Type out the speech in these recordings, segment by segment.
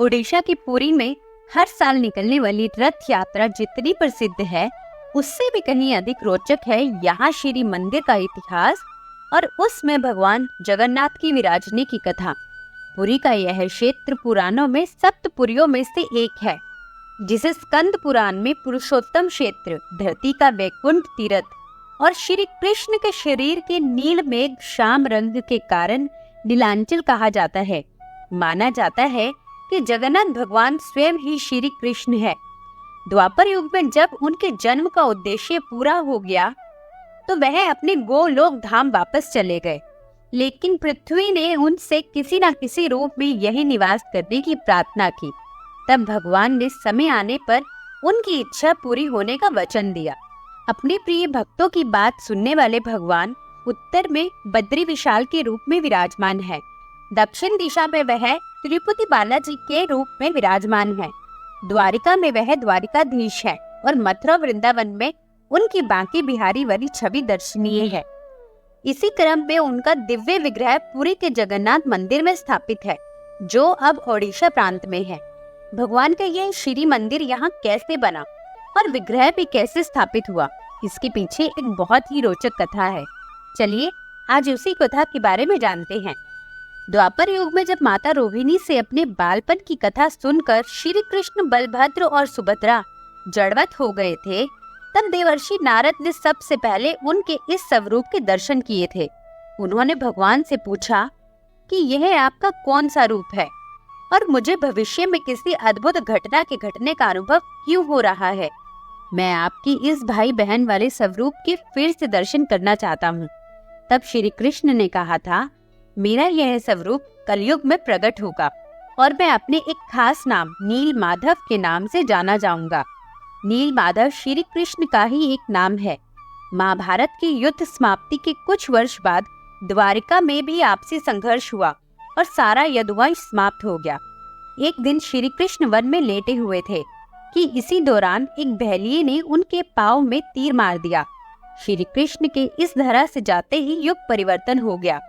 ओडिशा की पुरी में हर साल निकलने वाली रथ यात्रा जितनी प्रसिद्ध है, उससे भी कहीं अधिक रोचक है यहाँ श्री मंदिर का इतिहास और उसमें भगवान जगन्नाथ की विराजने की कथा। पुरी का यह क्षेत्र पुराणों में सप्तपुरियों में से एक है, जिसे स्कंद पुराण में पुरुषोत्तम क्षेत्र, धरती का वैकुंठ तीर्थ और श्री कृष्ण के शरीर के नील मेघ श्याम रंग के कारण नीलांचल कहा जाता है। माना जाता है कि जगन्नाथ भगवान स्वयं ही श्री कृष्ण है। द्वापर युग में जब उनके जन्म का उद्देश्य पूरा हो गया तो वह अपने गोलोक धाम वापस चले गए, लेकिन पृथ्वी ने उनसे किसी न किसी रूप में यही निवास करने की प्रार्थना की। तब भगवान ने समय आने पर उनकी इच्छा पूरी होने का वचन दिया। अपने प्रिय भक्तों की बात सुनने वाले भगवान उत्तर में बद्री विशाल के रूप में विराजमान है। दक्षिण दिशा में वह तिरुपति बालाजी के रूप में विराजमान है। द्वारिका में वह द्वारिकाधीश है और मथुरा वृंदावन में उनकी बांके बिहारी वाली छवि दर्शनीय है। इसी क्रम में उनका दिव्य विग्रह पुरी के जगन्नाथ मंदिर में स्थापित है, जो अब ओडिशा प्रांत में है। भगवान का यह श्री मंदिर यहाँ कैसे बना और विग्रह भी कैसे स्थापित हुआ, इसके पीछे एक बहुत ही रोचक कथा है। चलिए आज उसी कथा के बारे में जानते हैं। द्वापर युग में जब माता रोहिणी से अपने बालपन की कथा सुनकर श्री कृष्ण, बलभद्र और सुभद्रा जड़वत हो गए थे, तब देवर्षि नारद ने सबसे पहले उनके इस स्वरूप के दर्शन किए थे। उन्होंने भगवान से पूछा कि यह आपका कौन सा रूप है और मुझे भविष्य में किसी अद्भुत घटना के घटने का अनुभव क्यों हो रहा है। मैं आपकी इस भाई बहन वाले स्वरूप के फिर से दर्शन करना चाहता हूँ। तब श्री कृष्ण ने कहा था, मेरा यह स्वरूप कलयुग में प्रकट होगा और मैं अपने एक खास नाम नील माधव के नाम से जाना जाऊंगा। नील माधव श्री कृष्ण का ही एक नाम है। महाभारत की युद्ध समाप्ति के कुछ वर्ष बाद द्वारिका में भी आपसी संघर्ष हुआ और सारा यदुवंश समाप्त हो गया। एक दिन श्री कृष्ण वन में लेटे हुए थे कि इसी दौरान एक बहेलिये ने उनके पांव में तीर मार दिया। श्री कृष्ण के इस धरा से जाते ही युग परिवर्तन हो गया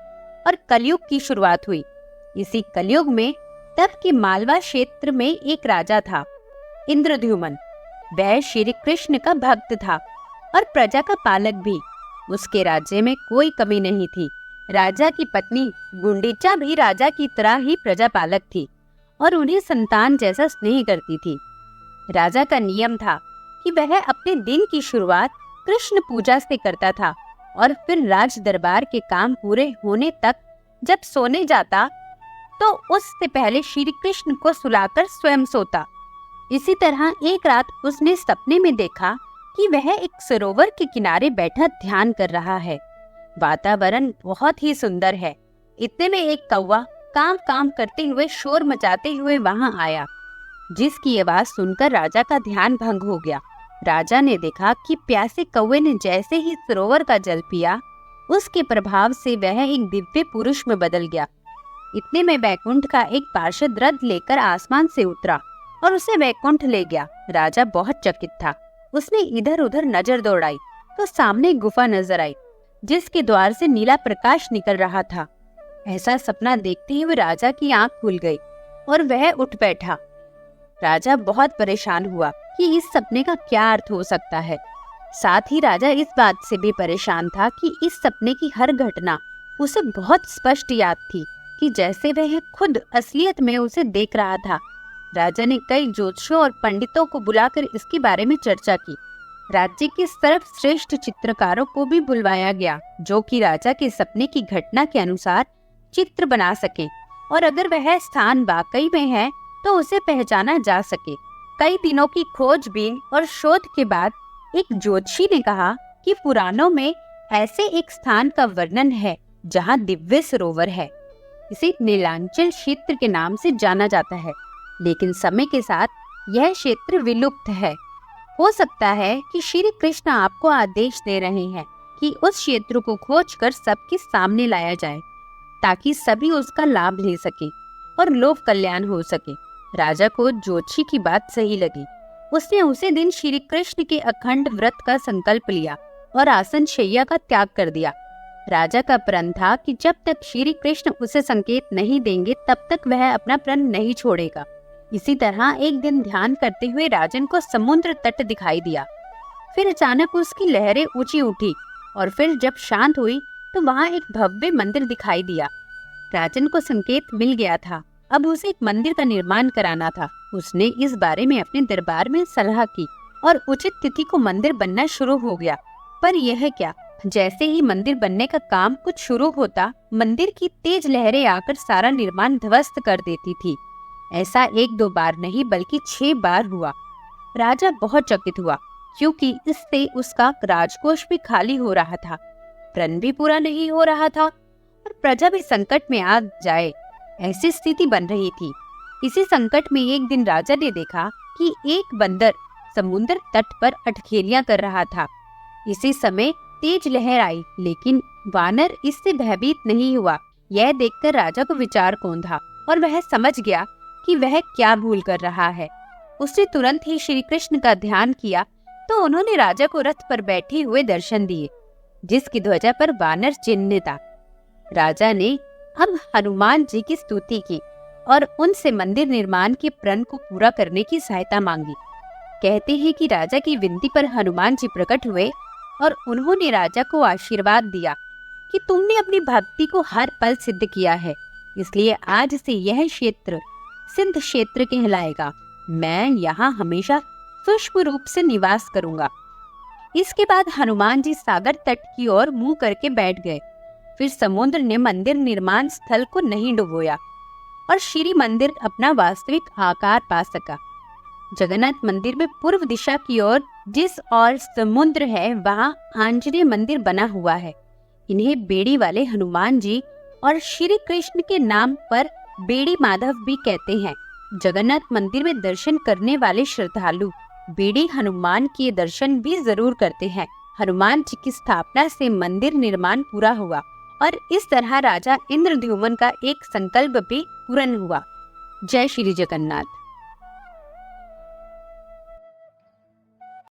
और कलयुग की शुरुआत हुई। इसी कलयुग में तब के मालवा क्षेत्र में एक राजा था, इंद्रद्युम्न। वह श्री कृष्ण का भक्त था और प्रजा का पालक भी। उसके राज्य में कोई कमी नहीं थी। राजा की पत्नी गुंडीचा भी राजा की तरह ही प्रजा पालक थी और उन्हें संतान जैसा स्नेह करती थी। राजा का नियम था कि वह अपने दिन की शुरुआत कृष्ण पूजा से करता था और फिर राज दरबार के काम पूरे होने तक जब सोने जाता तो उससे पहले श्री कृष्ण को सुलाकर स्वयं सोता। इसी तरह एक रात उसने सपने में देखा कि वह एक सरोवर के किनारे बैठा ध्यान कर रहा है। वातावरण बहुत ही सुंदर है। इतने में एक कौवा काम काम करते हुए शोर मचाते हुए वहां आया, जिसकी आवाज सुनकर राजा का ध्यान भंग हो गया। राजा ने देखा कि प्यासे कौवे ने जैसे ही सरोवर का जल पिया, उसके प्रभाव से वह एक दिव्य पुरुष में बदल गया। इतने में वैकुंठ का एक पार्षद रथ लेकर आसमान से उतरा और उसे वैकुंठ ले गया। राजा बहुत चकित था। उसने इधर उधर नजर दौड़ाई तो सामने एक गुफा नजर आई, जिसके द्वार से नीला प्रकाश निकल रहा था। ऐसा सपना देखते हुए राजा की आंख खुल गई और वह उठ बैठा। राजा बहुत परेशान हुआ कि इस सपने का क्या अर्थ हो सकता है। साथ ही राजा इस बात से भी परेशान था कि इस सपने की हर घटना उसे बहुत स्पष्ट याद थी, कि जैसे वह खुद असलियत में उसे देख रहा था। राजा ने कई ज्योतिषियों और पंडितों को बुलाकर इसके बारे में चर्चा की। राज्य के सर्वश्रेष्ठ चित्रकारों को भी बुलवाया गया, जो कि राजा के सपने की घटना के अनुसार चित्र बना सके और अगर वह स्थान वाकई में है तो उसे पहचाना जा सके। कई दिनों की खोजबीन और शोध के बाद एक ज्योतिषी ने कहा कि पुराणों में ऐसे एक स्थान का वर्णन है जहां दिव्य सरोवर है। इसे नीलांचल क्षेत्र के नाम से जाना जाता है, लेकिन समय के साथ यह क्षेत्र विलुप्त है। हो सकता है कि श्री कृष्ण आपको आदेश दे रहे हैं कि उस क्षेत्र को खोजकर सबके सामने लाया जाए, ताकि सभी उसका लाभ ले सके और लोक कल्याण हो सके। राजा को ज्योतिषी की बात सही लगी। उसने उसी दिन श्री कृष्ण के अखंड व्रत का संकल्प लिया और आसन शैया का त्याग कर दिया। राजा का प्रण था कि जब तक श्री कृष्ण उसे संकेत नहीं देंगे तब तक वह अपना प्रण नहीं छोड़ेगा। इसी तरह एक दिन ध्यान करते हुए राजन को समुद्र तट दिखाई दिया। फिर अचानक उसकी लहरें ऊंची उठी और फिर जब शांत हुई तो वहाँ एक भव्य मंदिर दिखाई दिया। राजन को संकेत मिल गया था, अब उसे एक मंदिर का निर्माण कराना था। उसने इस बारे में अपने दरबार में सलाह की और उचित तिथि को मंदिर बनना शुरू हो गया। पर यह क्या, जैसे ही मंदिर बनने का काम कुछ शुरू होता, मंदिर की तेज लहरें आकर सारा निर्माण ध्वस्त कर देती थी। ऐसा 1-2 बार नहीं बल्कि 6 बार हुआ। राजा बहुत चकित हुआ, क्योंकि इससे उसका राजकोष भी खाली हो रहा था, प्रण भी पूरा नहीं हो रहा था और प्रजा भी संकट में आ जाए, ऐसी स्थिति बन रही थी। इसी संकट में एक दिन राजा ने देखा कि एक बंदर समुद्र तट पर अटखेलियां कर रहा था। इसी समय तेज लहर आई, लेकिन वानर इससे भयभीत नहीं हुआ। यह देखकर राजा को विचार कौंधा और वह समझ गया कि वह क्या भूल कर रहा है। उसने तुरंत ही श्री कृष्ण का ध्यान किया तो उन्होंने राजा को रथ पर बैठे हुए दर्शन दिए, जिसकी ध्वजा पर वानर चिन्ह था। राजा ने अब हनुमान जी की स्तुति की और उनसे मंदिर निर्माण के प्रण को पूरा करने की सहायता मांगी। कहते हैं कि राजा की विनती पर हनुमान जी प्रकट हुए और उन्होंने राजा को आशीर्वाद दिया कि तुमने अपनी भक्ति को हर पल सिद्ध किया है, इसलिए आज से यह क्षेत्र सिद्ध क्षेत्र कहलाएगा। मैं यहाँ हमेशा सूक्ष्म रूप से निवास करूंगा। इसके बाद हनुमान जी सागर तट की ओर मुंह करके बैठ गए। फिर समुद्र ने मंदिर निर्माण स्थल को नहीं डुबोया और श्री मंदिर अपना वास्तविक आकार पा सका। जगन्नाथ मंदिर में पूर्व दिशा की ओर जिस ओर समुद्र है, वहाँ आंजनेय मंदिर बना हुआ है। इन्हें बेड़ी वाले हनुमान जी और श्री कृष्ण के नाम पर बेड़ी माधव भी कहते हैं। जगन्नाथ मंदिर में दर्शन करने वाले श्रद्धालु बेड़ी हनुमान के दर्शन भी जरूर करते हैं। हनुमान जी की स्थापना से मंदिर निर्माण पूरा हुआ और इस तरह राजा इंद्रद्युम्न का एक संकल्प भी पूर्ण हुआ। जय श्री जगन्नाथ।